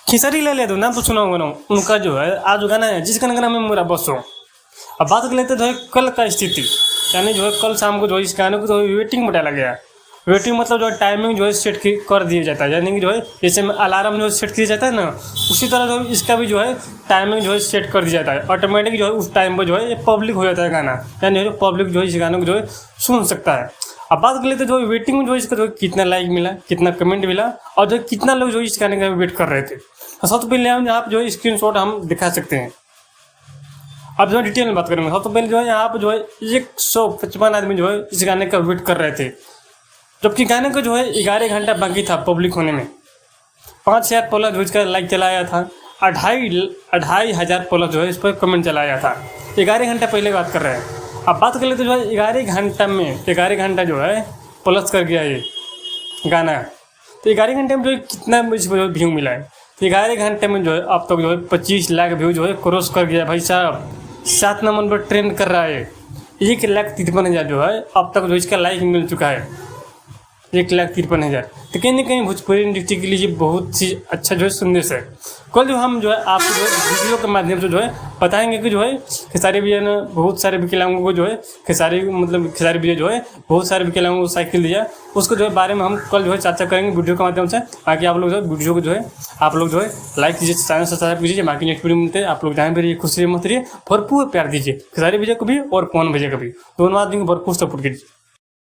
खिचड़ी ले ले दो ना तो सुनाऊंगा ना उनका जो है आज गाना है जिस गाना में मेरा बस हो। अब बात कर लेते जो है कल का स्थिति, यानी जो है कल शाम को जो है इस गाने को जो है वेटिंग में डाला गया। वेटिंग मतलब जो है टाइमिंग जो है सेट कर दिया जाता है, यानी कि जो है जैसे में अलार्म जो है सेट किया जाता है ना, उसी तरह जो है इसका भी जो है टाइमिंग जो है सेट कर दिया जाता है। ऑटोमेटिक जो है उस टाइम पर जो है ये पब्लिक हो जाता है गाना, यानी जो पब्लिक जो है इस गाने को जो है सुन सकता है। अब बात कर लेते जो है वेटिंग में जो है इसका जो कितना लाइक मिला, कितना कमेंट मिला, और जो कितना लोग जो इस गाने का वेट कर रहे थे। सबसे पहले हम आप जो है स्क्रीनशॉट हम दिखा सकते हैं। अब जो है डिटेल में बात करेंगे। सबसे पहले जो है यहाँ पर जो है 155 आदमी जो है इस गाने का वेट कर रहे थे, जबकि गाने को जो है 11 घंटा बाकी था पब्लिक होने में। 5000 प्लस जो इसका लाइक चलाया था, 2500 प्लस जो है इस पर कमेंट चलाया था। 11 घंटा पहले बात कर रहे हैं। अब बात कर लेते जो है 11 घंटा में 11 घंटा जो है प्लस कर गया ये गाना, तो 11 घंटे में जो है कितना इस पर व्यू मिला है। तो 11 घंटे में जो है अब तक जो है 25 लाख व्यू जो है क्रॉस कर गया भाई साहब। 7 नंबर पर ट्रेंड कर रहा है। 1,53,000 जो है अब तक जो इसका लाइक मिल चुका है, 1,53,000। तो कहीं ना कहीं भोजपुरी इंडस्ट्री के लिए ये बहुत ही अच्छा जो है संदेश है। कल जो हम जो है आपको जो है वीडियो के माध्यम से जो है बताएंगे कि जो है खेसारी भैया ने बहुत सारे विकलांगों को जो है खेसारी भैया जो है बहुत सारे विकलांगों को साइकिल दिया, उसको जो है बारे में हम कल जो है चर्चा करेंगे वीडियो के माध्यम से। बाकी आप लोग जो है वीडियो को जो है आप लोग जो है लाइक कीजिए, चैनल सब्सक्राइब कीजिए। बाकी नेक्स्ट वीडियो मिलते हैं। आप लोग जहाँ भी रहिए खुश रहिए, मत रहिए, भरपूर प्यार दीजिए खेसारी भैया को भी और पवन भैया को भी, दोनों आदमी को भरपूर सपोर्ट कीजिए।